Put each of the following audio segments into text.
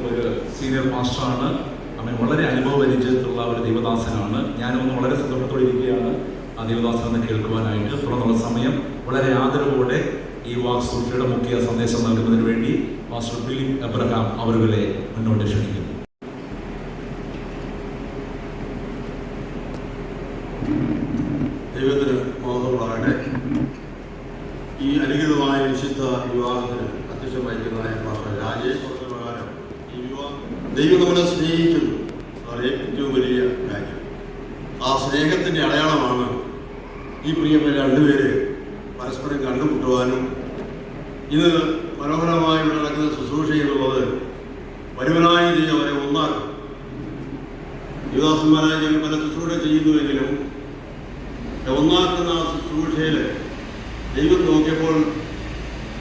ഒരു സീനിയർ മാസ്റ്ററാണ്. അവൻ വളരെ അനുഭവപരിചയത്തിലുള്ള ഒരു ദൈവദാസനാണ്. ഞാനൊന്ന് വളരെ സന്തോഷത്തോടെ ഇരിക്കുകയാണ് ആ ദൈവദാസനെന്ന് കേൾക്കുവാനായിട്ട്. തുടർന്നുള്ള സമയം വളരെ ആദരവോടെ ഈ വാക്സൂഷിയുടെ മുഖ്യ സന്ദേശം നൽകുന്നതിന് വേണ്ടി മാസ്റ്റർ ഫിലിപ്പ് എബ്രഹാം അവരുടെ മുന്നോട്ട് ക്ഷണിക്കുന്നു. ദൈവത്തിന് മഹത്വമുള്ളതാകട്ടെ. ഈ അനുഗ്രഹമായ വിശുദ്ധ വിവാഹത്തിന് അധ്യക്ഷം വഹിക്കുന്നതായ മാസ്റ്റർ രാജേഷ് പറഞ്ഞ പ്രകാരം ഈ വിവാഹം ദൈവം നമ്മളെ സ്നേഹിക്കുന്നു. അതാണ് ഏറ്റവും വലിയ കാര്യം. ആ സ്നേഹത്തിൻ്റെ അടയാളമാണ് ഈ പ്രിയപ്പെട്ട രണ്ടുപേര് പരസ്പരം കണ്ടുമുട്ടുവാനും ഇന്ന് മനോഹരമായി ഇവിടെ നടക്കുന്ന ശുശ്രൂഷ എന്നുള്ളത് വരുവനായി ദൈവം അവരെ ഒന്നാക്കും. യുവദാസന്മാരായി ഞങ്ങൾ പല ശുശ്രൂഷ ചെയ്യുന്നുവെങ്കിലും ഒന്നാക്കുന്ന ആ ശുശ്രൂഷയിൽ ദൈവം നോക്കിയപ്പോൾ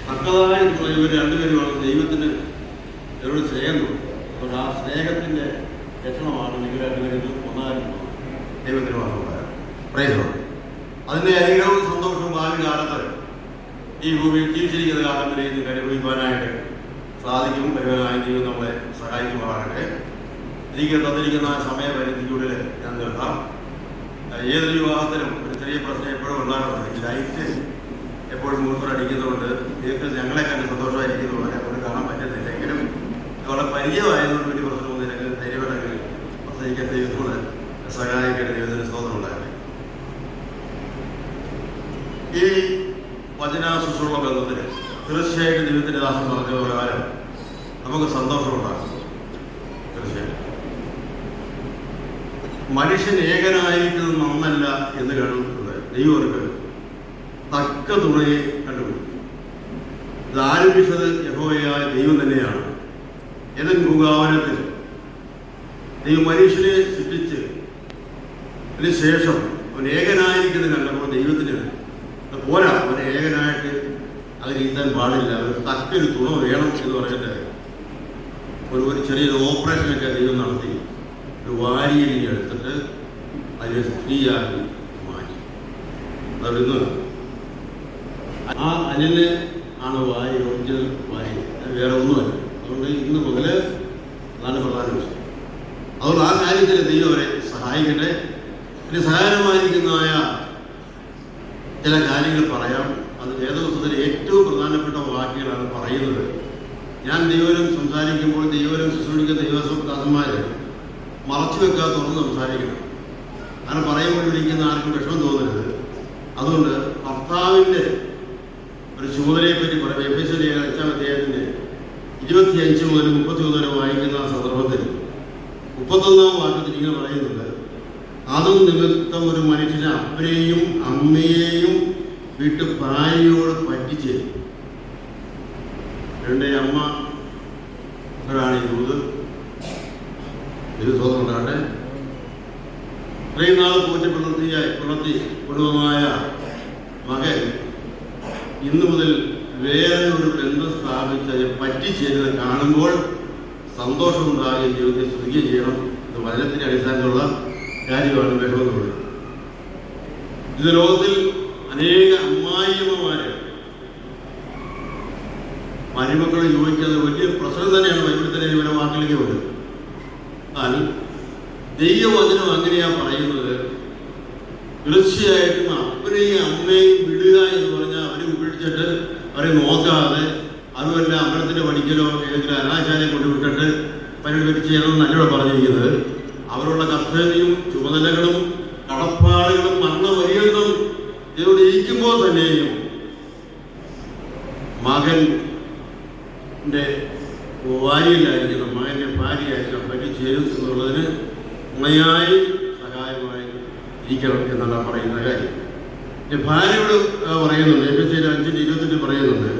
തക്കതായ ഇവർ രണ്ടുപേരുമാണ് ദൈവത്തിന് ഇവരോട് സ്നേഹം തോന്നും. അപ്പോൾ ആ സ്നേഹത്തിൻ്റെ ലക്ഷണമാണ് നിങ്ങൾ രണ്ടുപേരും ഒന്നാകുന്നത്. ദൈവത്തിന് മാത്രമുണ്ടായത് പ്രയോജനം. അതിൻ്റെ അനുഗ്രഹവും സന്തോഷവും ഭാവി കാലത്ത് ഈ ഭൂമിയിൽ ജീവിച്ചിരിക്കുന്ന കാലം വരെ ഇത് അനുഭവിക്കാനായിട്ട് സാധിക്കും. വരുവാനായ ദൈവം നമ്മളെ സഹായിക്കുമാറാകട്ടെ. എനിക്ക് തന്നിരിക്കുന്ന സമയപരിധിക്കുള്ളിൽ ഞാൻ നിർത്താം. ഏതൊരു വിവാഹത്തിനും ഒരു ചെറിയ പ്രശ്നം എപ്പോഴും ഉണ്ടാകുന്നുണ്ട്. ഈ ലൈറ്റ് എപ്പോഴും മൂന്നടിക്കുന്നതുകൊണ്ട് നിങ്ങൾക്ക് ഞങ്ങളെ കണ്ട് സന്തോഷമായിരിക്കുന്നതുകൊണ്ട് അതുകൊണ്ട് കാണാൻ പറ്റുന്നില്ലെങ്കിലും വളരെ പരിചയമായതുകൊണ്ട് വലിയ പ്രശ്നമൊന്നും ധൈര്യമായിട്ട് പ്രസംഗിക്കാൻ ദൈവത്തോട് സഹായിക്കേണ്ട ദൈവത്തിന് സ്തോത്രം ഉണ്ടാകട്ടെ. ഈ വചന ശുശ്രൂഷ ബന്ധത്തിന് തീർച്ചയായിട്ടും ദൈവത്തിൻ്റെ ദാസൻ പറഞ്ഞ പ്രകാരം നമുക്ക് സന്തോഷമുണ്ടാകും. തീർച്ചയായിട്ടും മനുഷ്യൻ ഏകനായിരിക്കുന്നത് നന്നല്ല എന്ന് കണ്ടിട്ടുണ്ട്. ദൈവം അവർക്ക് തക്ക തുണയെ കണ്ടുപിടിക്കും. ഇത് ആരംഭിച്ചത് യഹോവയായ ദൈവം തന്നെയാണ്. ഏതൻ ഭൂകാവനത്തിൽ ദൈവം മനുഷ്യനെ സൃഷ്ടിച്ച് അതിന് ശേഷം അവൻ ഏകനായിരിക്കുന്നത് കണ്ടപ്പോൾ ദൈവത്തിന് പോരാ, അവൻ ഏകനായിട്ട് അതിരിക്കാൻ പാടില്ല, അവന് തക്കൊരു തുണ വേണം എന്ന് പറഞ്ഞിട്ട് ഒരു ചെറിയൊരു ഓപ്പറേഷനൊക്കെ ദൈവം നടത്തി ഒരു വാരിയിൽ എടുത്തിട്ട് അതിനെ സ്ത്രീയാക്കി മാറ്റി. അവിടുന്ന് ആ അനില് ആണ് വാരി, ഒറിജിനൽ വാരി, വേറെ ഒന്നുമല്ല. അതുകൊണ്ട് ഇന്ന് മുതൽ അതാണ് പ്രധാന വിഷയം. അതുകൊണ്ട് ആ കാര്യത്തിൽ ദൈവം അവരെ സഹായിക്കട്ടെ. പിന്നെ സഹായമായിരിക്കുന്നതായ ചില കാര്യങ്ങൾ പറയാം. അത് വേദപുസ്തകത്തിലെ ഏറ്റവും പ്രധാനപ്പെട്ട വാക്യങ്ങളാണ് പറയുന്നത്. ഞാൻ ദൈവരും സംസാരിക്കുമ്പോൾ ദൈവരും ശുശ്രൂഷിക്കുന്ന ദൈവദാസന്മാർ മറച്ചു വെക്കാതെ തുറന്ന് സംസാരിക്കണം. അങ്ങനെ പറയുമ്പോൾ ഇരിക്കുന്ന ആർക്കും വിഷമം തോന്നരുത്. അതുകൊണ്ട് ഭർത്താവിൻ്റെ ഒരു ചുമതലയെപ്പറ്റി പറയാം. എഫേസ്യർ 8-ാം അധ്യായത്തിൻ്റെ 25 മുതൽ 31 വരെ വായിക്കുന്ന സന്ദർഭത്തിൽ 31-ാം വാക്യത്തിൽ ഇങ്ങനെ പറയുന്നുണ്ട്: അതും നിമിത്തം ഒരു മനുഷ്യന് അപ്പനെയും അമ്മയെയും വീട്ടു ഭാര്യയോട് പറ്റിച്ച് എൻ്റെ അമ്മ ഒരാണ് ഇത് തോന്നുന്നുണ്ടാകട്ടെ. ഇത്രയും നാൾ പുലർത്തി കുടുംബമായ മകൻ ഇന്നു മുതൽ വേറെ ഒരു ബന്ധം സ്ഥാപിച്ച് പറ്റിച്ചേരുന്നത് കാണുമ്പോൾ സന്തോഷമുണ്ടാകുകയും ജീവിതത്തെ സ്തുതിക്കുകയും ചെയ്യണം. ഇത് വചനത്തിൻ്റെ അടിസ്ഥാനത്തിലുള്ള കാര്യമാണ് വേണമെന്നുള്ളത്. ഇത് ലോകത്തിൽ അനേക അമ്മായിയമ്മമാര് മരുമക്കളെ ചോദിക്കുന്നത് വലിയ പ്രശ്നം തന്നെയാണ്. ബൈബിളിൽ തന്നെ ഇവരെ വാക്കിലേക്ക് വരും. എന്നാൽ ദൈവവചനം അങ്ങനെയാ പറയുന്നത്. തീർച്ചയായിട്ടും അപ്പനെയും അമ്മയും വിടുക എന്ന് പറഞ്ഞാൽ അവരെ ഉപേക്ഷിച്ചിട്ട് അവരെ നോക്കാതെ അതുമല്ല അമ്പലത്തിൻ്റെ പഠിക്കലോ ഏതെങ്കിലും അനാചാര്യം കൊണ്ടുവിട്ടിട്ട് പരിപാടി ചെയ്യണമെന്നല്ല പറഞ്ഞിരിക്കുന്നത്. അവരുടെ കർത്തവ്യവും ചുമതലകളും കടപ്പാടുകളും മരണപര്യന്തം ഇതിലൂടെ ഇരിക്കുമ്പോൾ തന്നെയും മകൻ്റെ ഭാര്യയിലായിരിക്കണം, മകൻ്റെ ഭാര്യയായിരിക്കണം പറ്റിച്ചേരും എന്നുള്ളതിന് ഉണയായി സഹായമായി ഇരിക്കണം എന്നാണ് പറയുന്ന കാര്യം. ഭാര്യയോട് പറയുന്നുണ്ട്, എഫേസ്യർ 5:28 പറയുന്നുണ്ട്,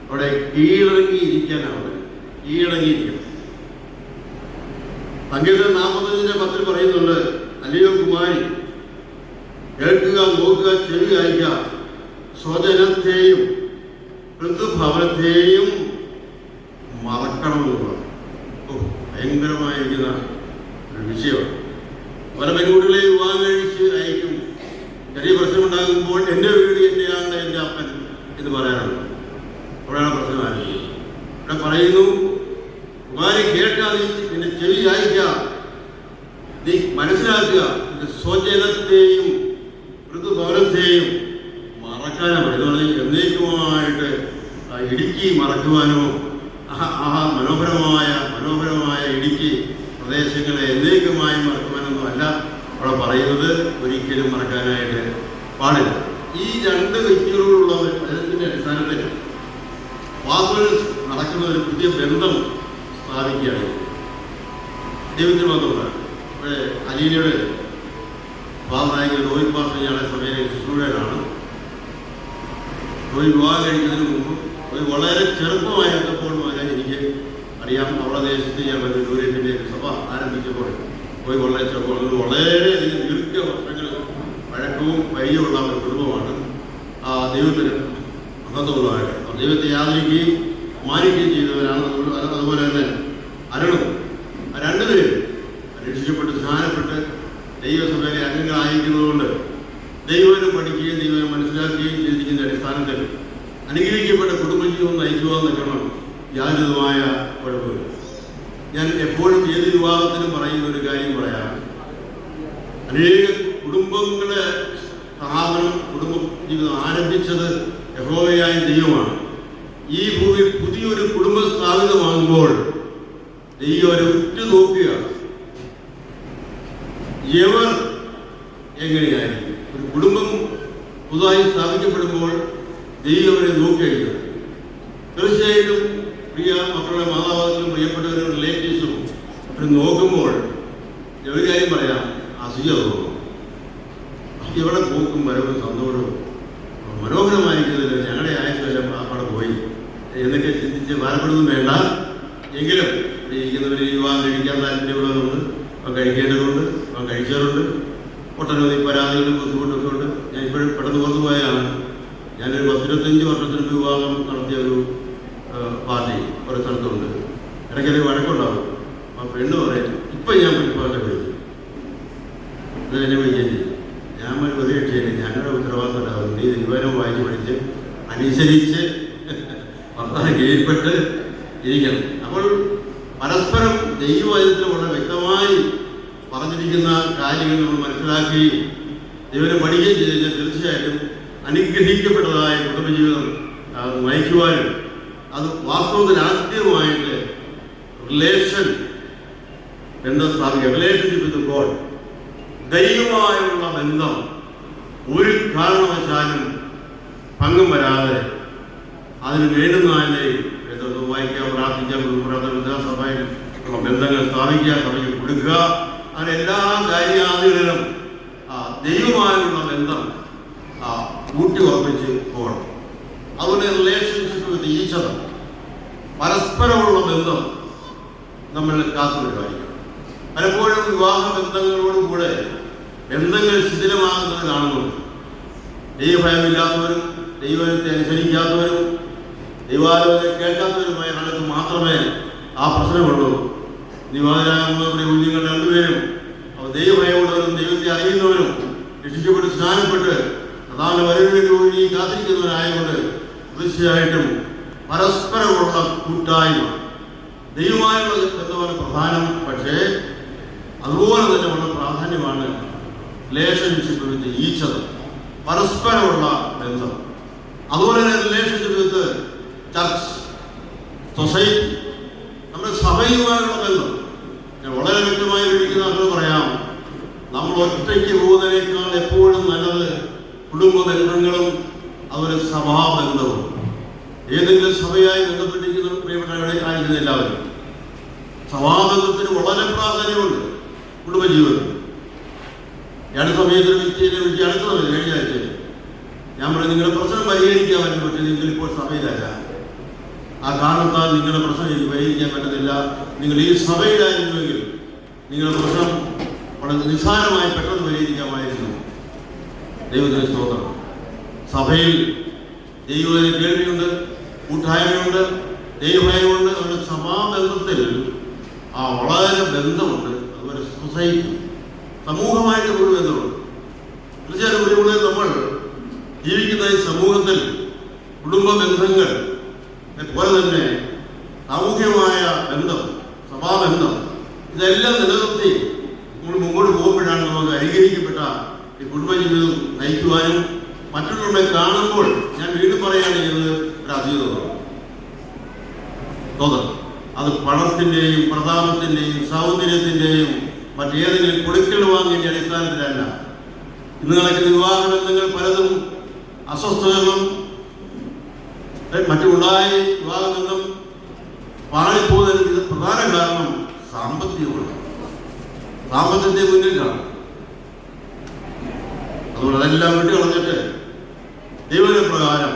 അവിടെ കീഴടങ്ങിയിരിക്കാനാണ്. കീഴടങ്ങിയിരിക്കണം. സങ്കീർത്തനം 45:10 പറയുന്നുണ്ട്: അല്ലയോ കുമാരി, കേൾക്കുക, നോക്കുക, ചെവി അയക്കുക, സ്വജനത്തെയും ഋതുഭവനത്തെയും മറക്കണമെന്നുള്ള ഭയങ്കരമായിരിക്കുന്ന ഒരു വിഷയമാണ്. പല പെൺകുട്ടികളെ വിവാഹം കഴിച്ച് അയക്കും. ചെറിയ പ്രശ്നമുണ്ടാകുമ്പോൾ എൻ്റെ വീട് എൻ്റെയാണ്, എൻ്റെ അപ്പൻ എന്ന് പറയാറുണ്ട്. അവിടെയാണ് പ്രശ്നം ആരംഭിക്കുന്നത്. ഇവിടെ പറയുന്നു, കാര്യം കേൾക്കാൻ നിന്റെ ചെവി ചായിക്കുക, നീ മനസ്സിലാക്കുക. നിന്റെ സ്വജനത്തെയും ഋതുഭവനത്തെയും മറക്കാനാണ് പറയുന്നത്. എന്നേക്കുമായിട്ട് ഇടുക്കി മറക്കുവാനോ മനോഹരമായ ഇടുക്കി പ്രദേശങ്ങളെ എന്നേക്കുമായി മറക്കുവാനൊന്നും അല്ല അവിടെ പറയുന്നത്. ഒരിക്കലും മറക്കാനായിട്ട് പാടില്ല. ഈ രണ്ട് വ്യക്തികളോടുള്ള ബന്ധത്തിന്റെ അടിസ്ഥാനത്തിൽ വാസ്തവത്തിൽ നടക്കുന്ന ഒരു പുതിയ ബന്ധം സ്ഥാപിക്കുകയാണ്. ദൈവത്തിന് മാത്രമാണ്. ഇവിടെ അലീനയുടെ ഫാദറായ റോഹിത് പാസ്റ്റർ ഞങ്ങളുടെ സഭയിലെ ശുശ്രൂഷകനാണ്. റോഹിത് വിവാഹം കഴിക്കുന്നതിന് മുമ്പ് വളരെ ചെറുപ്പമായിരുന്നപ്പോൾ മുതലേ എനിക്ക് അറിയാം. അവളുടെ ദേശത്ത് ഞാൻ ദൂരത്തിൻ്റെ സഭ ആരംഭിച്ചപ്പോൾ വളരെ ചെറുപ്പം, വളരെയധികം ദീർഘവർഷങ്ങൾ പഴക്കവും പരിചയമുള്ള ഒരു കുടുംബമാണ്. ദൈവത്തിന് മഹത്വമുള്ളതായിട്ട് ദൈവത്തെ ആദരിക്കുകയും മാനിക്കുകയും ചെയ്തവരാണ്. അതുപോലെ തന്നെ അരുണും രണ്ടുപേരും രക്ഷിക്കപ്പെട്ട് സ്നാനപ്പെട്ട് ദൈവസഭയിലെ അംഗങ്ങളായിരിക്കുന്നതുകൊണ്ട് ദൈവം പഠിക്കുകയും ദൈവം മനസ്സിലാക്കുകയും ചെയ്തിരിക്കുന്ന അടിസ്ഥാനത്തിൽ അനുഗ്രഹിക്കപ്പെട്ട കുടുംബജീവിതം നയിക്കുക എന്നൊക്കെയാണ് യാതൊരുമായ കുഴപ്പമില്ല. ഞാൻ എപ്പോഴും ഏത് വിവാഹത്തിനും പറയുന്ന ഒരു കാര്യം പറയാം. അനേക കുടുംബങ്ങളെ സ്ഥാപനം കുടുംബ ജീവിതം ആരംഭിച്ചത് യഹോവയായ ദൈവമാണ്. ഈ ഭൂമിയിൽ പുതിയൊരു കുടുംബം സ്ഥാപിതമാകുമ്പോൾ ദൈവം അവരെ ഉറ്റുനോക്കുക. എവർ എങ്ങനെയായിരിക്കും ഒരു കുടുംബം പുതുതായി സ്ഥാപിക്കപ്പെടുമ്പോൾ ദൈവം അവരെ നോക്കിയിരിക്കുന്നത്. തീർച്ചയായിട്ടും പ്രിയ മക്കളുടെ മാതാപിതാക്കളും പ്രിയപ്പെട്ടവരും റിലേറ്റീവ്സും അവർ നോക്കുമ്പോൾ ഒരു കാര്യം പറയാം, അസൂയ തോന്നും. ഇവിടെ പോക്കും വരവും സന്തോഷവും മനോഹരമായിരിക്കുന്നതിൽ ഞങ്ങളുടെ ആയുസ്സെല്ലാം അവിടെ പോയി എന്നൊക്കെ ചിന്തിച്ച് ഭാരപ്പെടുന്നു വേണ്ട. എങ്കിലും ഇരിക്കുന്നവർ വിവാഹം കഴിക്കാൻ താല്പര്യമുള്ളവരുണ്ട്, അവൻ കഴിക്കേണ്ടതുണ്ട്, അവൻ കഴിച്ചവരുണ്ട്. ഒട്ടനവധി പരാതികളും ബുദ്ധിമുട്ടൊക്കെ ഉണ്ട്. ഞാൻ ഇപ്പോഴും പെട്ടെന്ന് വന്നു പോയതാണ്. ഞാനൊരു 10-25 വർഷത്തിന് വിവാഹം നടത്തിയ ഒരു പാർട്ടി ഒരു സ്ഥലത്തുണ്ട്. ഇടയ്ക്കൊരു വഴക്കുണ്ടാവും. ആ പെണ്ണ് പറയും, ഇപ്പം ഞാൻ വിളിപ്പാട്ടെ വിളിക്കും, ഇത് എന്നെ വിളിക്കുകയും ചെയ്യും. ഞാൻ ഒരു രക്ഷയില്ല, ഞങ്ങളുടെ ഉത്തരവാദിത്തം ഉണ്ടാവും. നീ തീരുമാനം വായിച്ച് പഠിച്ച് അനുസരിച്ച് ഭർത്താവ് കീഴ്പ്പെട്ട് ഇരിക്കണം. അപ്പോൾ പരസ്പരം ദൈവവചനത്തിൽ വളരെ വ്യക്തമായി പറഞ്ഞിരിക്കുന്ന കാര്യങ്ങൾ നമ്മൾ മനസ്സിലാക്കുകയും ദൈവം പഠിക്കുകയും ചെയ്ത് കഴിഞ്ഞാൽ തീർച്ചയായിട്ടും അനുഗ്രഹിക്കപ്പെട്ടതായ കുടുംബജീവിതം നയിക്കുവാനും അത് വാസ്തവത്തിൽ ആദ്യമായിട്ട് റിലേഷൻ ബന്ധം സ്ഥാപിക്കുക. റിലേഷൻഷിപ്പ് വിത്ത് ഗോഡ്, ദൈവമായുള്ള ബന്ധം ഒരു കാരണവശാലും ഭംഗം വരാതെ അതിന് വേണ്ടുന്നതിനെ വായിക്കുക, പ്രാർത്ഥിക്കുക, സഭയിൽ ബന്ധങ്ങൾ സ്ഥാപിക്കുക, സഭയിൽ കൊടുക്കുക. അങ്ങനെ എല്ലാ കാര്യാദികളിലും ദൈവമായുള്ള ബന്ധം ഊട്ടി ഉറപ്പിച്ച് പോകണം. അതുപോലെ റിലേഷൻഷിപ്പ് വിത്ത് ഈച്ച് അതർ, പരസ്പരമുള്ള ബന്ധം നമ്മൾ കാത്തുകൊടുക്കാതിരിക്കണം. പലപ്പോഴും വിവാഹ ബന്ധങ്ങളോടും കൂടെ ബന്ധങ്ങൾ ശിഥിലമാകുന്നത് കാണുന്നുണ്ട്. ദൈവഭയമില്ലാത്തവരും ദൈവത്തെ അനുസരിക്കാത്തവരും ദൈവാലോചന കേൾക്കാത്തവരുമായ കാലത്ത് മാത്രമേ ആ പ്രശ്നമുള്ളൂ. നിവാദരാകുന്നവരുടെ കുഞ്ഞുങ്ങൾ രണ്ടുപേരും ദൈവഭയമുള്ളവരും ദൈവത്തെ അറിയുന്നവരും രക്ഷിക്കപ്പെട്ട് സ്നാനപ്പെട്ട് അതാണ് വരവിലേക്ക് ഒഴുകി കാത്തിരിക്കുന്നവരായതുകൊണ്ട് തീർച്ചയായിട്ടും പരസ്പരമുള്ള കൂട്ടായ്മ ദൈവമായുള്ള ബന്ധമാണ് പ്രധാനം. പക്ഷേ അതുപോലെ തന്നെ വളരെ പ്രാധാന്യമാണ് റിലേഷൻഷിപ്പ് വിത്ത് ഈച്ച് അതർ, പരസ്പരമുള്ള ബന്ധം. അതുപോലെ തന്നെ റിലേഷൻഷിപ്പ് വിത്ത് ചർച്ച്, സൊസൈറ്റി, നമ്മുടെ സഭയുമായുള്ള ബന്ധം. ഞാൻ വളരെ വ്യക്തമായി വിളിക്കുന്ന അത് പറയാം, നമ്മൾ ഒറ്റയ്ക്ക് പോകുന്നതിനേക്കാൾ എപ്പോഴും നല്ലത് കുടുംബ ബന്ധങ്ങളും അതുപോലെ സഭാബന്ധവും. ഏതെങ്കിലും സഭയായി ബന്ധപ്പെട്ടിരിക്കുന്ന പ്രിയപ്പെട്ടവരെ ആയിരിക്കുന്ന എല്ലാവരും സഭാബന്ധത്തിന് വളരെ പ്രാധാന്യമുണ്ട് കുടുംബജീവിതത്തിൽ. അടുത്ത സമയത്ത് വ്യക്തിയെ വിളിച്ച് അടുത്ത സമയത്ത് കഴിഞ്ഞ ആഴ്ച ഞാൻ പറഞ്ഞു, നിങ്ങളുടെ പ്രശ്നം പരിഹരിക്കാൻ പറ്റും, പക്ഷേ നിങ്ങളിപ്പോൾ സഭയിലല്ല. ആ കാരണത്താൽ നിങ്ങളുടെ പ്രശ്നം എനിക്ക് പരിഹരിക്കാൻ പറ്റുന്നില്ല. നിങ്ങൾ ഈ സഭയിലായിരുന്നുവെങ്കിൽ നിങ്ങളുടെ പ്രശ്നം വളരെ നിസ്സാരമായി പെട്ടെന്ന് പരിഹരിക്കാമായിരുന്നു. ദൈവത്തിന് സ്തോത്രം. സഭയിൽ ദൈവത്തിന് കേൾവിയുണ്ട്, കൂട്ടായ്മയുണ്ട്, ദൈവഭയമുണ്ട്. അവരുടെ സഭാബന്ധത്തിൽ വളരെ ബന്ധമുണ്ട്. അതുപോലെ സൊസൈറ്റി, സമൂഹമായിട്ട് ഒരു ബന്ധമുണ്ട്. തീർച്ചയായിട്ടും ഇവിടെ നമ്മൾ ജീവിക്കുന്ന ഈ സമൂഹത്തിൽ കുടുംബ ബന്ധങ്ങൾ പോലെ തന്നെ സാമൂഹ്യമായ ബന്ധം, സഭാബന്ധം, ഇതെല്ലാം നിലനിർത്തി നമ്മൾ മുമ്പോട്ട് പോകുമ്പോഴാണ് നമുക്ക് അനുകരിക്കപ്പെട്ട ഈ കുടുംബജീവിതം നയിക്കുവാനും മറ്റുള്ളവരെ കാണുമ്പോൾ, ഞാൻ വീണ്ടും പറയുകയാണ് ചെയ്യുന്നത്, ഒരു അതീതമാണ്. അത് പണത്തിൻ്റെയും പ്രതാപത്തിൻ്റെയും സൗന്ദര്യത്തിൻ്റെയും മറ്റേതെങ്കിലും കൊടുക്കൽ വാങ്ങിൻ്റെ അടിസ്ഥാനത്തിലല്ല. ഇന്ന് നടക്കുന്ന വിവാഹ ബന്ധങ്ങൾ പലതും അസ്വസ്ഥതകളും മറ്റുണ്ടായി വിവാഹബന്ധം പാളിപ്പോകുന്നതിന് പ്രധാന കാരണം സാമ്പത്തികമാണ്. സാമ്പത്തികത്തെ മുന്നിൽ കാണും. അതുകൊണ്ട് അതെല്ലാം വിട്ടു കളഞ്ഞിട്ട് ദൈവത്തിന്റെ പ്രകാരം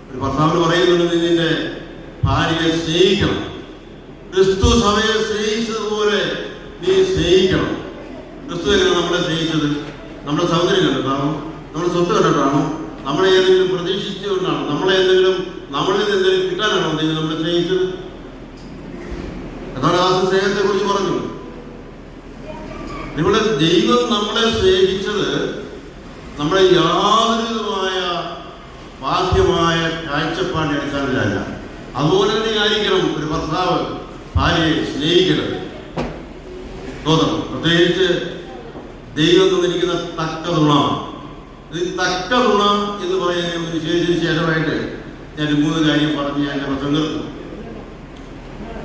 ഒരു ഭർത്താവിന് പറയുന്നുണ്ട്, നിന്റെ ഭാര്യയെ സ്നേഹിക്കണം. ക്രിസ്തു സഭയെ സ്നേഹിച്ചതുപോലെ നീ സ്നേഹിക്കണം. ക്രിസ്തു എങ്ങനെ നമ്മളെ സ്നേഹിച്ചത്? നമ്മുടെ സൗന്ദര്യം കണ്ടിട്ടാണോ? നമ്മുടെ സ്വത്ത് കണ്ടിട്ടാണോ? നമ്മളെ ഏതെങ്കിലും പ്രതീക്ഷിച്ചുകൊണ്ടാണോ? നമ്മളിൽ നിന്ന് എന്തെങ്കിലും കിട്ടാനാണോ ദൈവം നമ്മളെ സ്നേഹിച്ചത്? യഥാർത്ഥ സ്നേഹത്തെ കുറിച്ച് പറഞ്ഞു. നിങ്ങളുടെ ദൈവം നമ്മളെ സ്നേഹിച്ചത് നമ്മളെ യാതൊരുവിധമായ ബാഹ്യമായ കാഴ്ചപ്പാടിന്റെ അടിസ്ഥാനത്തിലല്ല. അതുപോലെ തന്നെ ആയിരിക്കണം ഒരു ഭർത്താവ് ഭാര്യയെ സ്നേഹിക്കുന്നത്. തോന്നണം. പ്രത്യേകിച്ച് ദൈവം തന്നിരിക്കുന്ന തക്ക തുണ. ഈ തക്ക തുണ എന്ന് പറയുന്ന വിശേഷിച്ച ശേഷമായിട്ട് ഞാൻ 3 കാര്യം പറഞ്ഞ് ഞാൻ എൻ്റെ പ്രസംഗം നിർത്തും.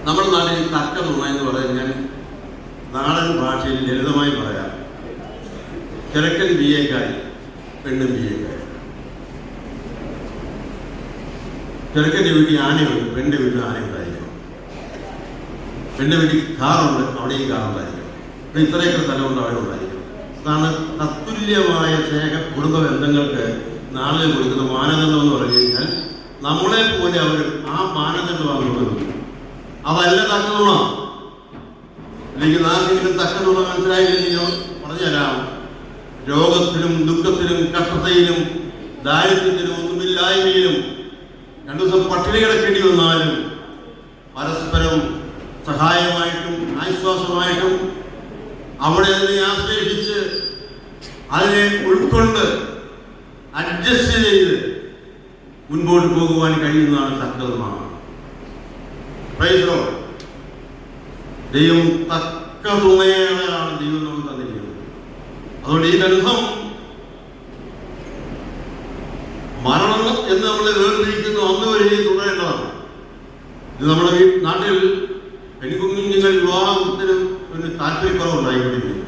നമ്മുടെ നാട്ടിൽ തക്ക തുണ എന്ന് പറയുന്നത്, ഞാൻ നാടൻ ഭാഷയിൽ ലളിതമായി പറയാം, ചെറുക്കൻ ബിഎക്കാരി, പെണ്ണും ബിഎക്കാരി. ചെറുക്കൻ്റെ വീട്ടിൽ ആനയുണ്ട്, പെണ്ണിൻ്റെ വീട്ടിൽ ആനയുണ്ടായിരിക്കണം. പെണ്ണിൻ്റെ വീട്ടിൽ കാറുണ്ട്, അവിടെയും കാറുണ്ടായിരിക്കണം. ഇത്രയൊക്കെ സ്ഥലമുണ്ട്, അവിടെ ഉണ്ടായിരിക്കണം. അതാണ് തത്തുല്യമായ സ്നേഹ കുടുംബ ബന്ധങ്ങൾക്ക് നാളെ കൊടുക്കുന്ന മാനദണ്ഡം എന്ന് പറഞ്ഞു കഴിഞ്ഞാൽ, നമ്മളെ പോലെ അവർ ആ മാനദണ്ഡമാണ് കൊടുക്കുന്നത്. അതല്ല തക്കതുണ. അല്ലെങ്കിൽ ആർക്കെങ്കിലും തക്കതുണ മനസ്സിലായില്ലെങ്കിൽ പറഞ്ഞുതരാം. രോഗത്തിലും ദുഃഖത്തിലും കഷ്ടതയിലും ദാരിദ്ര്യത്തിലും ഒന്നുമില്ലായ്മയിലും 2 ദിവസം പട്ടിണി കിടക്കേണ്ടി വന്നാലും പരസ്പരം സഹായമായിട്ടും ആശ്വാസമായിട്ടും അവിടെ അതിനെ ആശ്രയിച്ച് അതിനെ ഉൾക്കൊണ്ട് അഡ്ജസ്റ്റ് ചെയ്ത് മുൻപോട്ട് പോകുവാൻ കഴിയുന്നതാണ് തക്കതുമാണ്. ദൈവം തക്ക തുണയാണ് ദൈവം നമുക്ക് തന്നിരിക്കുന്നത്. അതുകൊണ്ട് ഈ ബന്ധം മരണം എന്ന് നമ്മൾ വേർതിരിക്കുന്നു അന്ന് വരെ തുടരേണ്ടതാണ്. ഇത് നമ്മുടെ നാട്ടിൽ പെൺകുഞ്ഞുങ്ങൾ വിവാഹത്തിന് ഒരു താല്പര്യക്കുറവുണ്ടായിക്കൊണ്ടിരിക്കുന്നു.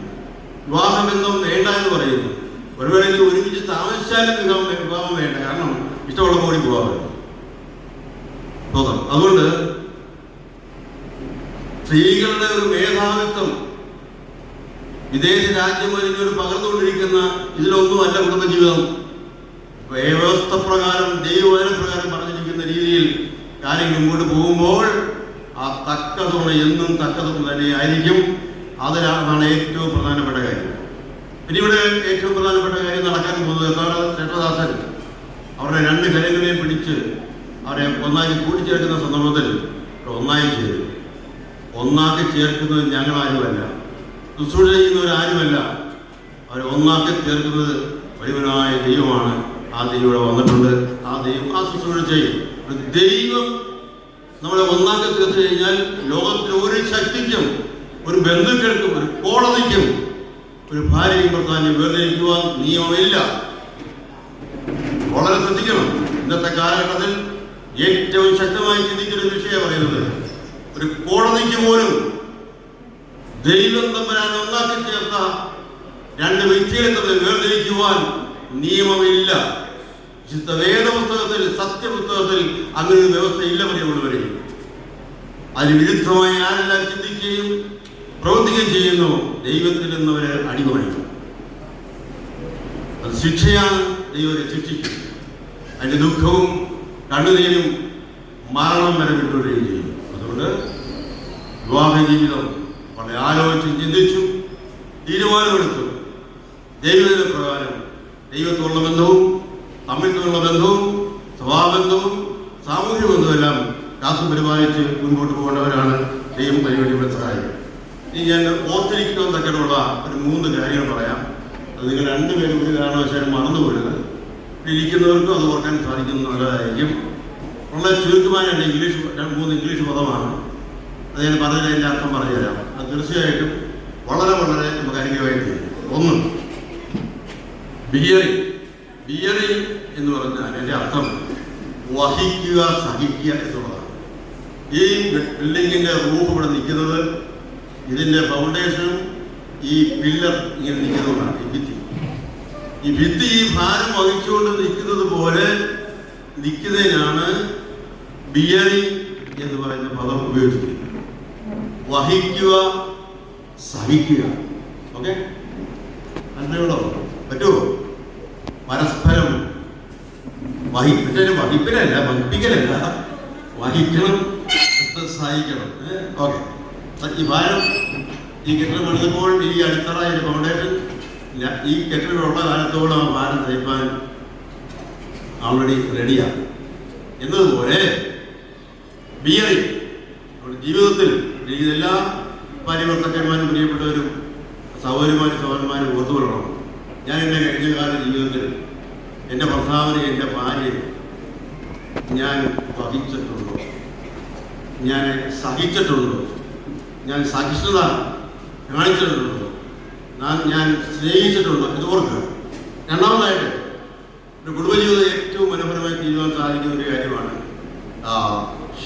വിവാഹബന്ധം വേണ്ട എന്ന് പറയുന്നു. ഒരുവേളെങ്കിൽ ഒരുമിച്ച് താമസിച്ചാലും വിവാഹം വേണ്ട, കാരണം ഇഷ്ടമുള്ള കൂടി പോകാൻ തോന്നാം. അതുകൊണ്ട് സ്ത്രീകളുടെ ഒരു മേധാവിത്വം വിദേശ രാജ്യം വരുന്നവർ പകർന്നുകൊണ്ടിരിക്കുന്ന ഇതിലൊന്നുമല്ല കുടുംബജീവിതം. വ്യവസ്ഥ പ്രകാരം ദൈവവചന പ്രകാരം പറഞ്ഞിരിക്കുന്ന രീതിയിൽ കാര്യങ്ങൾ മുമ്പോട്ട് പോകുമ്പോൾ ആ തക്ക തുണ എന്നും തക്ക തുണ തന്നെ ആയിരിക്കും. അതിലാണ് ഏറ്റവും പ്രധാനപ്പെട്ട കാര്യം. പിന്നെ ഇവിടെ ഏറ്റവും പ്രധാനപ്പെട്ട കാര്യം നടക്കാൻ പോകുന്നത് എന്താണ്? ചേട്ടദാസൻ അവരുടെ 2 കരങ്ങളെയും പിടിച്ച് അവരെ ഒന്നാക്കി കൂട്ടിച്ചേർക്കുന്ന സന്ദർഭത്തിൽ ഒന്നായി ചേരും. ഒന്നാക്കി ചേർക്കുന്നത് ഞങ്ങളാരുമല്ല, ശുശ്രൂഷ ചെയ്യുന്നവരാരുമല്ല. അവരെ ഒന്നാക്കി ചേർക്കുന്നത് വലിയവനായ ദൈവമാണ്. ആ ദൈവം ഇവിടെ വന്നിട്ടുണ്ട്. ആ ദൈവം ആ ശുശ്രൂഷ ചെയ്യും. ദൈവം നമ്മളെ ഒന്നാക്കി തീർത്തു കഴിഞ്ഞാൽ ലോകത്തിൽ ഒരു ശക്തിക്കും, ഒരു ബന്ധുക്കൾക്കും, ഒരു കോടതിക്കും ഒരു ഭാര്യയും ഭർത്താവിനെയും വേർതിരിക്കുവാൻ നിയമമില്ല. വളരെ ശ്രദ്ധിക്കണം. ഇന്നത്തെ കാലഘട്ടത്തിൽ ഏറ്റവും ശക്തമായി ചിന്തിക്കുന്ന വിഷയം പറയുന്നത്, ഒരു കോടതിക്ക് പോലും ദൈവം തമ്പുരാൻ ഒന്നാക്കി ചേർത്ത 2 വ്യക്തികളെ തമ്മിൽ വേർതിരിക്കുവാൻ നിയമമില്ല. വിശുദ്ധ വേദപുസ്തകത്തിൽ, സത്യപുസ്തകത്തിൽ അങ്ങനെ ഒരു വ്യവസ്ഥ ഇല്ല. പ്രിയമുള്ളവരെ, അതിന് വിരുദ്ധമായി ആരെല്ലാം ചിന്തിക്കുകയും പ്രവർത്തിക്കുകയും ചെയ്യുന്നു, ദൈവത്തിൽ നിന്നവരെ അടിമണിക്കും. അത് ശിക്ഷയാണ്. ദൈവത്തെ ശിക്ഷിക്കും. അതിൻ്റെ ദുഃഖവും കണ്ണുനീരും മരണം വരെ വിട്ടുവരികയും ചെയ്യും. അതുകൊണ്ട് വിവാഹ ജീവിതം വളരെ ആലോചിച്ച് ചിന്തിച്ചു തീരുമാനമെടുത്തു. ദൈവത്തിന്റെ പ്രകാരം ദൈവത്തോടുള്ള ബന്ധവും തമ്മിൽ നിന്നുള്ള ബന്ധവും സ്വഭാവബന്ധവും സാമൂഹ്യ ബന്ധവുമെല്ലാം കാത്തു പരിപാലിച്ച് മുൻപോട്ട് പോകേണ്ടവരാണ് ദൈവം പരിപാടി സഹായിക്കും. ഇനി ഞാൻ ഓർത്തിരിക്കുന്നതൊക്കെയുള്ള ഒരു 3 കാര്യങ്ങൾ പറയാം. അത് നിങ്ങൾ 2 പേരും ഒരു കാരണവശാലും മറന്നുപോയത്. ഇരിക്കുന്നവർക്കും അത് ഓർക്കാൻ സാധിക്കുന്നത് നല്ലതായിരിക്കും. വളരെ ചുരുക്കമായാണ്. 3 ഇംഗ്ലീഷ് പദമാണ്. അത് ഞാൻ പറഞ്ഞതിൽ അതിൻ്റെ അർത്ഥം പറഞ്ഞുതരാം. അത് തീർച്ചയായിട്ടും വളരെ വളരെ നമുക്ക് അനുഗ്രഹമായിട്ട് ചെയ്യും. ഒന്ന്, ബിയറിംഗ് എന്ന് പറഞ്ഞാൽ എൻ്റെ അർത്ഥം വഹിക്കുക, സഹിക്കുക എന്നുള്ളതാണ്. ഈ ബിൽഡിങ്ങിൻ്റെ റൂഫ് ഇവിടെ നിൽക്കുന്നത്, ഇതിൻ്റെ ഫൗണ്ടേഷനും ഈ പില്ലർ ഇങ്ങനെ നിൽക്കുന്നതുകൊണ്ടാണ്. ഈ ഭിത്തി ഈ ഭാരം വഹിച്ചുകൊണ്ട് നിൽക്കുന്നത് പോലെ നിൽക്കുന്നതിനാണ് ബിയറിംഗ് എന്ന് പറയുന്ന പദം ഉപയോഗിച്ചിരിക്കുന്നത്. വഹിക്കുക, സഹിക്കുക. ഓക്കെ, അല്ലയോ? പറ്റുമോ? പരസ്പരം വഹിപ്പിക്കലല്ല, വഹിക്കണം, സഹിക്കണം. ഓക്കെ, ഈ ഭാരം ഈ കെട്ടിടം പണിതപ്പോൾ ഈ അടിത്തറ ഈ ഫൗണ്ടേഷൻ ഈ കെട്ടിടമുള്ള കാലത്തോളം ആ ഭാരം സഹിപ്പാൻ ഓൾറെഡി റെഡിയാണ്. എന്നതുപോലെ ബിയറിംഗ് നമ്മുടെ ജീവിതത്തിൽ എല്ലാ ഭാര്യഭർത്താക്കന്മാരും പ്രിയപ്പെട്ടവരും സഹോദരന്മാരും ഓർത്തുകൊള്ളണം. ഞാൻ എൻ്റെ കഴിഞ്ഞകാല ജീവിതത്തിൽ എൻ്റെ ഭർത്താവിനെ, എൻ്റെ ഭാര്യയെ ഞാൻ വഹിച്ചിട്ടുണ്ടോ? ഞാൻ സഹിച്ചിട്ടുണ്ടോ? ഞാൻ സഹിഷ്ണുത കാണിച്ചിട്ടുണ്ടോ? ഞാൻ സ്നേഹിച്ചിട്ടുണ്ടോ? ഇത് ഓർക്കുക. രണ്ടാമതായിട്ട് ഒരു കുടുംബജീവിതം ഏറ്റവും മനോഹരമായി ചെയ്യുവാൻ സാധിക്കുന്ന ഒരു കാര്യമാണ്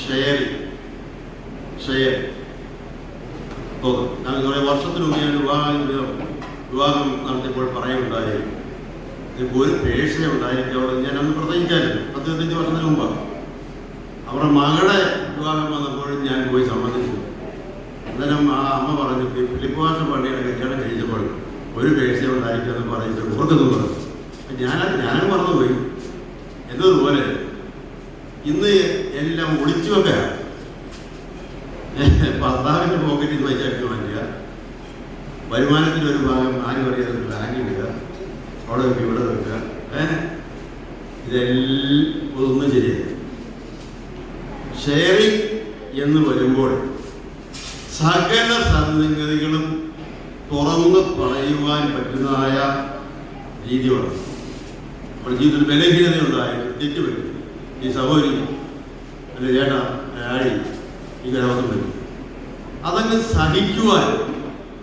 ഷെയറിങ്. ഞാൻ കുറേ വർഷത്തിന് മുമ്പ് ഞാൻ വിവാഹം നടത്തിയപ്പോൾ പറയുണ്ടായി, എനിക്ക് ഒരു പേഴ്സണെ ഉണ്ടായിരിക്കും. അവിടെ ഞാൻ അന്ന് പ്രസംഗിച്ചായിരുന്നു 15 വർഷത്തിന് മുമ്പാണ്. അവരുടെ മകളുടെ വിവാഹം വന്നപ്പോഴും ഞാൻ പോയി സംബന്ധിച്ചു. അന്നേരം ആ അമ്മ പറഞ്ഞു, ഫിലിപ്പാഷ പള്ളിയുടെ കല്യാണം കഴിച്ചപ്പോൾ ഒരു പേഴ്സണെ ഉണ്ടായിരിക്കുമെന്ന് പറഞ്ഞിട്ട് ഓർക്കുന്നു പറഞ്ഞു. ഞാനും മറന്നുപോയി. എന്നതുപോലെ ഇന്ന് എല്ലാം ഒളിച്ചു വെക്കുക. ഭർത്താവിൻ്റെ പോക്കറ്റിൽ നിന്ന് പൈസ എടുത്ത് മാറ്റുക, വരുമാനത്തിൻ്റെ ഒരു ഭാഗം ആരും അറിയാതെ ബാങ്കിൽ ഇടുക, അവിടെ വെക്കുക, ഇവിടെ വെക്കുക. ഇതെല്ലാം ഒന്നും ശരിയല്ല. ഷെയറിങ് എന്ന് വരുമ്പോൾ സകല സംഗതികളും തുറന്ന് പറയുവാൻ പറ്റുന്നതായ രീതി വേണം. നമ്മുടെ ജീവിതത്തിൽ ബലഹീനതയുണ്ടായാലും തെറ്റുപറ്റും. ഈ സഹോദരി അല്ലെ ചേട്ടാ ആഴി ഈ ഗ്രഹത്തിൽ പറ്റും. അതങ്ങ് സഹിക്കുവാൻ,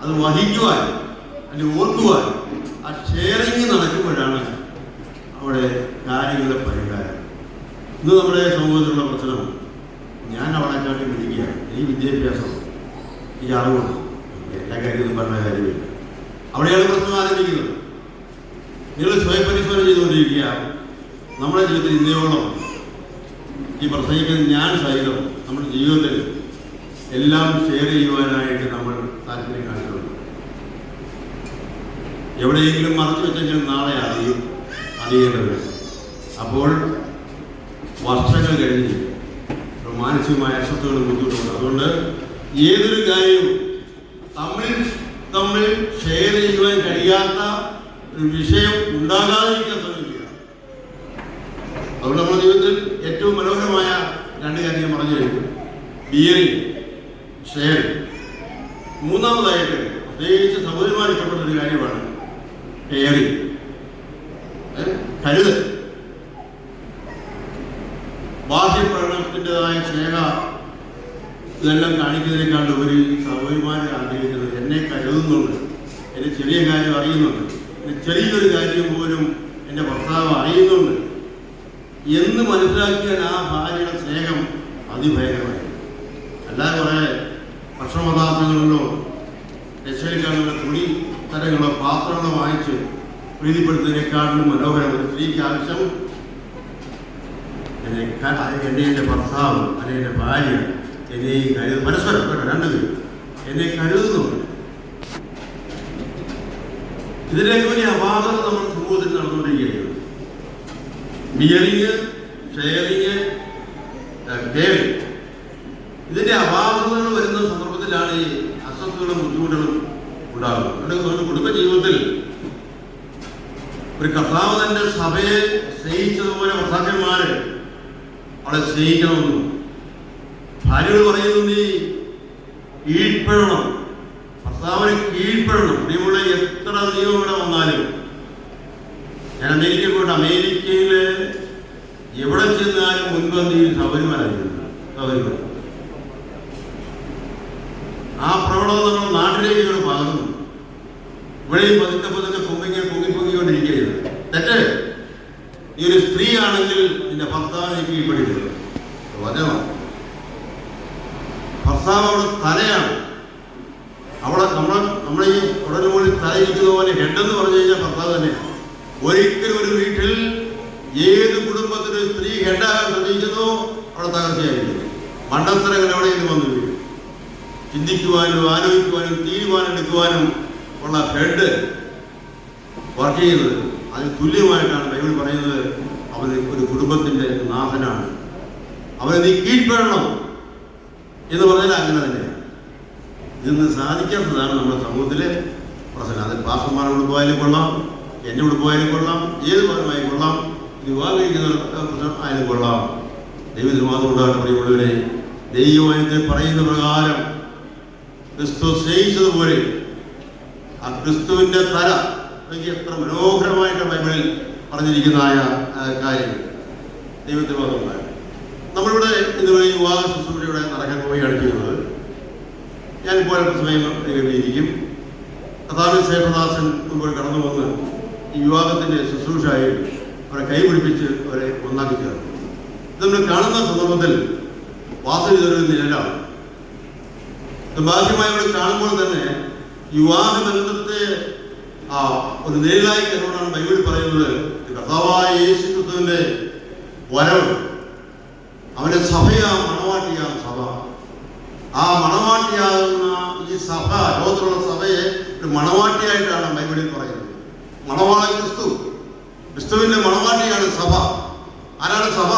അത് വഹിക്കുവാൻ, അല്ലെങ്കിൽ ഓർക്കുവാൻ ആ ഷെയറിങ് നടക്കുമ്പോഴാണ് അവിടെ കാര്യങ്ങളുടെ പരിഹാരം. ഇന്ന് നമ്മുടെ സമൂഹത്തിലുള്ള പ്രശ്നം, ഞാൻ അവളെക്കാട്ടി പിടിക്കുകയാണ്, ഈ വിദ്യാഭ്യാസം, ഈ അറിവുണ്ട്, എല്ലാ കാര്യങ്ങളും പറഞ്ഞ കാര്യമില്ല. അവിടെയാണ് പ്രശ്നം ആരംഭിക്കുന്നത്. നിങ്ങൾ സ്വയം പരിശോധന ചെയ്തുകൊണ്ടിരിക്കുക. നമ്മുടെ ജീവിതത്തിൽ ഇന്നയോളം ഈ പ്രസംഗിക്കുന്ന ഞാൻ സഹിതം നമ്മുടെ ജീവിതത്തിൽ എല്ലാം ഷെയർ ചെയ്യുവാനായിട്ട് നമ്മൾ താല്പര്യം കാണിക്കുന്നുണ്ട്. എവിടെയെങ്കിലും മറച്ചു വെച്ചെങ്കിലും നാളെ അറിയേണ്ടത്. അപ്പോൾ വർഷങ്ങൾ കഴിഞ്ഞ് മാനസികമായ അസ്വസ്ഥകളും ബുദ്ധിമുട്ടുണ്ട്. അതുകൊണ്ട് ഏതൊരു കാര്യവും തമ്മിൽ ഷെയർ ചെയ്യുവാൻ കഴിയാത്ത ഒരു വിഷയം ഉണ്ടാകാതിരിക്കാൻ ശ്രമിക്കുക. അതുകൊണ്ട് നമ്മുടെ ജീവിതത്തിൽ ഏറ്റവും മനോഹരമായ രണ്ട് കാര്യം പറഞ്ഞു കഴിഞ്ഞു: ബിയറിംഗ്, ഷെയറിംഗ്. മൂന്നാമതായിട്ട് പ്രത്യേകിച്ച് സഹോദരിമാർ ഇഷ്ടപ്പെട്ടൊരു കാര്യമാണ് കെയറിംഗ്, കരുതൽ. ബാഹ്യപ്രകടനത്തിൻ്റെതായ സ്നേഹ ഇതെല്ലാം കാണിക്കുന്നതിനേക്കാളും ഉപരി സഹോദരിമാർ ആഗ്രഹിക്കുന്നത് എന്നെ കരുതുന്നുണ്ട്, എൻ്റെ ചെറിയ കാര്യം അറിയുന്നുണ്ട്, എൻ്റെ ചെറിയൊരു കാര്യം പോലും എൻ്റെ ഭർത്താവ് അറിയുന്നുണ്ട് എന്ന് മനസ്സിലാക്കിയാൽ ആ ഭാര്യയുടെ സ്നേഹം അതിഭയങ്കരമായി. അല്ലാതെ കുറേ ഭക്ഷണപദാർത്ഥങ്ങളിലോ രക്ഷയിലുള്ള തുണി തരങ്ങളോ പാത്രങ്ങളോ വാങ്ങിച്ച് പ്രീതിപ്പെടുത്തുന്നതിനേക്കാളും മനോഹരം ഒരു സ്ത്രീക്ക് ആവശ്യം എൻ്റെ ഭർത്താവ് അല്ലെങ്കിൽ എൻ്റെ ഭാര്യ എന്നെയും കരുതുന്നു. പരസ്പരം രണ്ടുപേരും എന്നെ കരുതുന്നുണ്ട്. ഇതിലേക്ക് വലിയ അപാകത നമ്മുടെ സമൂഹത്തിൽ നടന്നുകൊണ്ടിരിക്കുകയാണ്. ബിയറിങ്, ഷെയറിങ്, കെയറിങ്, ഇതിൻ്റെ അപാകതകൾ വരുന്ന സന്ദർഭത്തിലാണ് ഈ അസ്വസ്ഥതകളും ബുദ്ധിമുട്ടുകളും ഉണ്ടാകുന്നത്. നമ്മുടെ കുടുംബജീവിതത്തിൽ ഒരു കർത്താവ് തൻ്റെ സഭയെ സ്നേഹിച്ചതുപോലെ ഭർത്താക്കന്മാരെ അവളെ സ്നേഹിക്കണമെന്നും ഭാര്യയോട് പറയുന്നു, നീ കീഴ്പ്പെടണം, ഭർത്താവിനെ കീഴ്പ്പെടണം. നീയുള്ള എത്ര നിയമം ഇവിടെ വന്നാലും, ഞാൻ അമേരിക്കയിൽ പോയിട്ട് അമേരിക്കയിൽ എവിടെ ചെന്നാലും മുൻപന്തിയിൽ സഹോദരിമാരായിരുന്നു. ആ പ്രവണത നമ്മുടെ നാട്ടിലേക്ക് ഇവിടെ പകർന്നു. ഇവിടെയും പതുക്കെ പതുക്കെ പൊങ്ങിക്കൊണ്ടിരിക്കുകയാണ്. തെറ്റ്. നീ ഒരു സ്ത്രീ ആണെങ്കിൽ നിന്റെ ഭർത്താവിനെ കീഴ്പ്പെടുത്തരുത്. വചനമാണ്. ഭർത്താവ് അവിടെ തലയാണ്. അവിടെ നമ്മുടെ ഈ ഉടനെ മുകളിൽ തലയിരിക്കുന്ന പോലെ ഹെഡെന്ന് പറഞ്ഞു കഴിഞ്ഞാൽ ഭർത്താവ് തന്നെയാണ്. ഒരിക്കലും ഒരു വീട്ടിൽ ഏത് കുടുംബത്തിനും സ്ത്രീ ഹെഡാകാൻ ശ്രമിക്കുന്നോ അവിടെ തകർച്ചയായിരിക്കും. മണ്ടത്തരങ്ങൾ എവിടെയെങ്കിലും വന്നു വീഴും. ചിന്തിക്കുവാനും ആലോചിക്കുവാനും തീരുമാനമെടുക്കുവാനും ഉള്ള ഹെഡ് വർക്ക് ചെയ്യുന്നത് അതിന് തുല്യമായിട്ടാണ് ബൈബിൾ പറയുന്നത്. അവൻ ഒരു കുടുംബത്തിൻ്റെ നാഥനാണ്. അവനെ നീ കീഴ്പ്പെടണം എന്ന് പറഞ്ഞാൽ അങ്ങനെ തന്നെയാണ്. ഇതൊന്ന് സാധിക്കാത്തതാണ് നമ്മുടെ സമൂഹത്തിലെ പ്രശ്നം. അത് പാസ്റ്റർമാരോട് പോയാലും കൊള്ളാം, എന്നോട് പോയാലും കൊള്ളാം, ഏത് പരമായി കൊള്ളാം, വിവാഹം കഴിക്കുന്ന പ്രശ്നം ആയാലും കൊള്ളാം. ദൈവത്തിന് മാത്രം ഉണ്ടാകട്ടെ. പ്രിയമുള്ളവരെ, ദൈവവചനത്തിൽ പറയുന്ന പ്രകാരം ക്രിസ്തു സ്നേഹിച്ചതുപോലെ ആ ക്രിസ്തുവിൻ്റെ തല എനിക്ക് എത്ര മനോഹരമായിട്ട് ബൈബിളിൽ പറഞ്ഞിരിക്കുന്നതായ കാര്യങ്ങൾ ദൈവത്തിന് മാത്രം ഉണ്ടാകട്ടെ. നമ്മളിവിടെ ഇതുവരെ വിവാഹ ശുശ്രൂഷയുടെ നടക്കാൻ പോവുകയാണ് ചെയ്യുന്നത്. ഞാനിപ്പോൾ സമയം ഇരിക്കും. കഥാവി സേവദാസൻ മുൻപോട്ട് കടന്നു വന്ന് ഈ വിവാഹത്തിൻ്റെ ശുശ്രൂഷയായി അവരെ കൈപിടിപ്പിച്ച് അവരെ ഒന്നാക്കി ചേർന്നു. ഇത് നമ്മൾ കാണുന്ന സന്ദർഭത്തിൽ വാസന ഇതൊരു നിഴലാണ്. ബാഹ്യമായി അവിടെ കാണുമ്പോൾ തന്നെ വിവാഹ ബന്ധത്തെ ഒരു നിഴലായി എന്നോടാണ് ബൈബിൾ പറയുന്നത്. കർത്താവായ യേശു ക്രിസ്തുവിന്റെ വരവ്, അവന്റെ സഭയാ മണവാട്ടിയാണ് സഭ. ആ മണവാട്ടിയാകുന്ന ഈ സഭ, ലോകത്തിലുള്ള സഭയെ ഒരു മണവാട്ടിയായിട്ടാണ് ബൈബിളിൽ പറയുന്നത്. മണവാളൻ ക്രിസ്തു, ക്രിസ്തുവിന്റെ മണവാട്ടിയാണ് സഭ. ആരാണ് സഭ?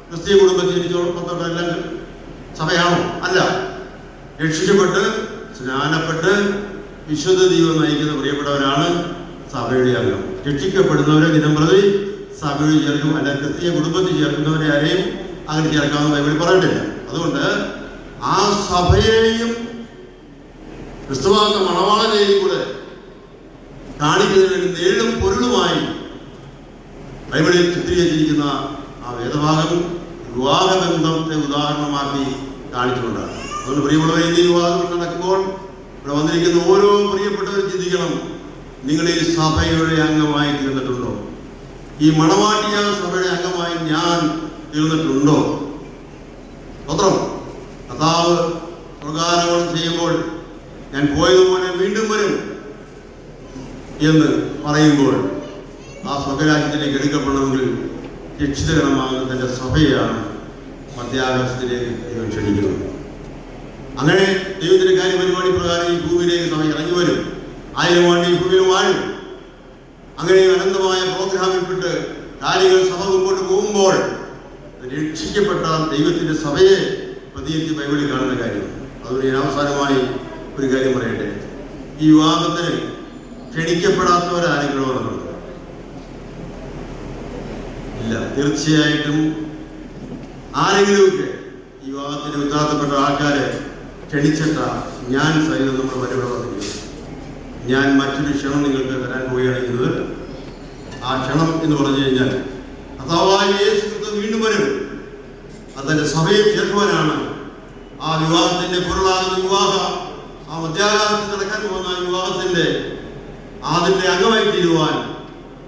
ക്രിസ്തീയ കുടുംബത്തിൽ ജനിച്ചോളെല്ലാം സഭയാണോ? അല്ല. രക്ഷിക്കപ്പെട്ട് സ്നാനപ്പെട്ട് വിശുദ്ധ ജീവിതം നയിക്കുന്ന പ്രിയപ്പെട്ടവരാണ് സഭയുടെ അംഗം. രക്ഷിക്കപ്പെടുന്നവരെ ദിനംപ്രതി സഭയിൽ ചേർക്കും. അല്ല, ക്രിസ്തീയ കുടുംബത്തിൽ ചേർക്കുന്നവരെ ആരെയും അങ്ങനെ ചേർക്കാമെന്ന് ബൈബിൾ പറഞ്ഞിട്ടില്ല. അതുകൊണ്ട് ആ സഭയെയും ക്രിസ്തുവാകുന്ന മണവാളനെയും കൂടെ കാണിക്കുന്നതിന് വേണ്ടി നേടും പൊരുളുമായി ബൈബിളിൽ ചിത്രീകരിച്ചിരിക്കുന്ന ആ വേദഭാഗം വിവാഹബന്ധത്തെ ഉദാഹരണമാക്കി കാണിച്ചുകൊണ്ടാണ്. അതുകൊണ്ട് പ്രിയമുള്ളവരെ, ഈ വിവാഹം നടക്കുമ്പോൾ ഇവിടെ വന്നിരിക്കുന്ന ഓരോ പ്രിയപ്പെട്ടവരും ചിന്തിക്കണം, നിങ്ങൾ ഈ സഭയുടെ അംഗമായി തീർന്നിട്ടുണ്ടോ? ഈ മണവാട്ടിയ സഭയുടെ അംഗമായി ഞാൻ തീർന്നിട്ടുണ്ടോ? സ്വത്രം കർത്താവ് പ്രകാരങ്ങൾ ചെയ്യുമ്പോൾ ഞാൻ പോയതുപോലെ വീണ്ടും വരും എന്ന് പറയുമ്പോൾ ആ സ്വർഗരാജ്യത്തിലേക്ക് എടുക്കപ്പെടണമെങ്കിൽ രക്ഷിതകരമാകുന്ന തൻ്റെ സഭയാണ് മധ്യാകാശത്തിലേക്ക് ദൈവം ക്ഷണിക്കുന്നത്. അങ്ങനെ ദൈവത്തിൻ്റെ കാര്യപരിപാടി പ്രകാരം ഈ ഭൂമിയിലേക്ക് സഭ ഇറങ്ങി വരും. 1000 ആണ്ട് ഈ ഭൂമിയിൽ വാഴും. അങ്ങനെ അനന്തമായ പ്രോഗ്രാമിൽപ്പെട്ട് കാര്യങ്ങൾ സഭ മുമ്പോട്ട് പോകുമ്പോൾ രക്ഷിക്കപ്പെട്ട ദൈവത്തിൻ്റെ സഭയെ പ്രത്യേകിച്ച് ബൈബിളിൽ കാണുന്ന കാര്യം. അതുകൊണ്ട് ഞാൻ അവസാനമായി ഒരു കാര്യം പറയട്ടെ. ഈ വിവാഹത്തിന് ക്ഷണിക്കപ്പെടാത്തവരാരെങ്കിലും നടന്നത് ഇല്ല. തീർച്ചയായിട്ടും ആരെങ്കിലുമൊക്കെ ഈ വിവാഹത്തിന് ഉത്തരവാദിത്തപ്പെട്ട ആൾക്കാരെ ക്ഷണിച്ചിട്ട ഞാൻ സൈന്യം നമ്മൾ വരവിടെ വന്നിരിക്കുന്നത്. ഞാൻ മറ്റൊരു ക്ഷണം നിങ്ങൾക്ക് തരാൻ പോവുകയാണെങ്കിൽ ആ ക്ഷണം എന്ന് പറഞ്ഞു കഴിഞ്ഞാൽ കർത്താവായ യേശു ക്രിസ്തു വീണ്ടും വരും. അതിൻ്റെ സഭയെ ചേർക്കുവാനാണ്. ആ വിവാഹത്തിന്റെ പൊരുളാകുന്ന വിവാഹ ആ മധ്യാകാലത്ത് നടക്കാൻ പോകുന്ന വിവാഹത്തിന്റെ അതിന്റെ അംഗമായി തീരുവാൻ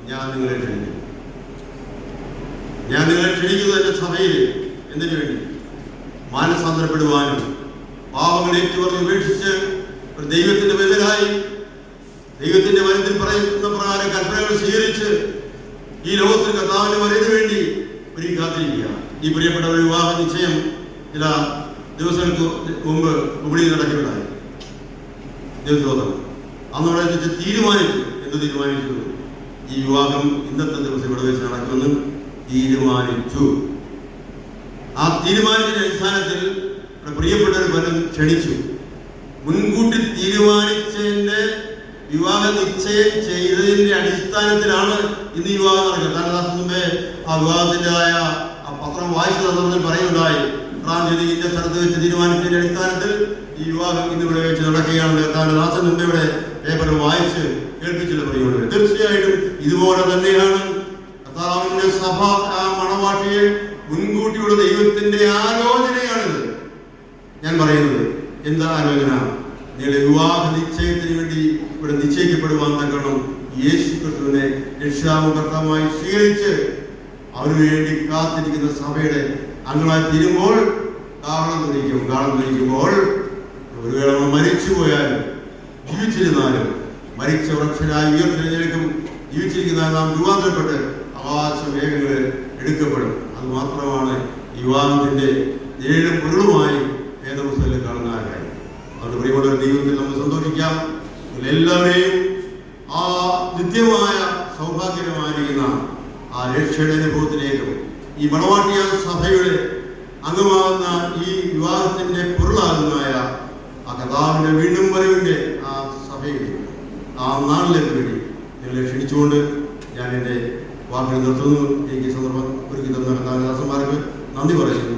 ഞാൻ നിങ്ങളെ ക്ഷണിക്കുന്നു. ഞാൻ നിങ്ങളെ ക്ഷണിക്കുന്നത് എൻ്റെ സഭയിൽ എന്തിനു വേണ്ടി? മാനസാന്തരപ്പെടുവാനും പാപങ്ങൾ ഏറ്റുപറഞ്ഞ് ഉപേക്ഷിച്ച് ഒരു ദൈവത്തിന്റെ ബദലായി ദൈവത്തിന്റെ വചനത്തിൽ പറയുന്ന പ്രകാരം കൽപ്പനകൾ സ്വീകരിച്ച് ഈ ലോകത്തിൽ കർത്താവിന്റെ വരവിന് വേണ്ടി ഒരുങ്ങി കാത്തിരിക്കുക. ഈ പ്രിയപ്പെട്ട വിവാഹ നിശ്ചയം ചില ദിവസങ്ങൾക്ക് മുമ്പ് ഹുബളിയിൽ നടക്കുകയുണ്ടായി. ദൈവത്തോളം അന്ന് അവിടെ തീരുമാനിച്ചു. എന്ത് തീരുമാനിച്ചു? ഈ വിവാഹം ഇന്നത്തെ ദിവസം ഇവിടെ വെച്ച് നടക്കുമെന്ന് തീരുമാനിച്ചു. ആ തീരുമാനത്തിന്റെ അടിസ്ഥാനത്തിൽ പ്രിയപ്പെട്ടവർ പലരും ക്ഷണിച്ചു. മുൻകൂട്ടി തീരുമാനിച്ചതിന്റെ വിവാഹ നിശ്ചയം ചെയ്തതിന്റെ അടിസ്ഥാനത്തിലാണ് ഇന്ന് ഈ വിവാഹം നടക്കുന്നത്. കാലദാസം മുമ്പേ ആ വിവാഹത്തിൻ്റെതായ ആ പത്രം വായിച്ചു തന്നതിൽ പറയുന്നുണ്ടായി. 1-ാം തീയതി ഇന്ന സ്ഥലത്ത് വെച്ച് തീരുമാനിച്ചതിന്റെ അടിസ്ഥാനത്തിൽ ഈ വിവാഹം ഇന്ന് ഇവിടെ വെച്ച് നടക്കുകയാണ്. കാലദാസൻ മുമ്പേ ഇവിടെ പേപ്പർ വായിച്ച് കേൾപ്പിച്ചിട്ട് പറയുന്നത്. തീർച്ചയായിട്ടും ഇതുപോലെ തന്നെയാണ് കർത്താവിന്റെ സഭ ആ മണവാട്ടിയെ മുൻകൂട്ടിയുള്ള ദൈവത്തിന്റെ ആലോചനയാണിത്. ഞാൻ പറയുന്നത് എന്താ ആലോചന? നിങ്ങളുടെ വിവാഹ നിശ്ചയത്തിന് വേണ്ടി ഇവിടെ നിശ്ചയിക്കപ്പെടുവാൻ തക്കണം യേശു ക്രിസ്തുവിനെ രക്ഷിതാവും കർത്താവുമായി സ്വീകരിച്ച് അവന് വേണ്ടി കാത്തിരിക്കുന്ന സഭയുടെ അംഗങ്ങളായി തീരുമ്പോൾ കാഹളം ധരിക്കുമ്പോൾ ഒരു വേള മരിച്ചു പോയാലും ജീവിച്ചിരുന്നാലും മരിച്ച വൃക്ഷനായി ഉയർത്തെഴുന്നേൽക്കും. ജീവിച്ചിരിക്കുന്ന നാം രൂപാന്തരപ്പെട്ട് ആകാശ മേഘങ്ങളിൽ എടുക്കപ്പെടും. അത് മാത്രമാണ് വിവാഹത്തിന്റെ ഏഴ് പൊരുളുമായി വേദപുസ്തകത്തിൽ കാണുന്ന ആ കാര്യം. അതുകൊണ്ട് പ്രിയമുള്ള ദൈവത്തിൽ നമ്മൾ സന്തോഷിക്കാം. എല്ലാവരെയും ആ നിത്യമായ സൗഭാഗ്യമായിരിക്കുന്ന ആ രക്ഷയുടെ അനുഭവത്തിലേക്കും ഈ മണവാട്ടിയ സഭയുടെ അംഗമാകുന്ന ഈ വിവാഹത്തിന്റെ പൊരുളാകുന്നതായ ആ കർത്താവിന്റെ വീണ്ടും വരവിന്റെ ആ സഭയുടെ ആ നാളിലേക്ക് വേണ്ടി നിങ്ങളെ ക്ഷണിച്ചുകൊണ്ട് ഞാൻ എൻ്റെ വാക്കുകൾ നിർത്തുന്നു. എനിക്ക് സന്ദർഭം ഒരുക്കി തന്ന കർത്താവിന്റെ ദാസന്മാർക്ക് നന്ദി പറയുന്നു.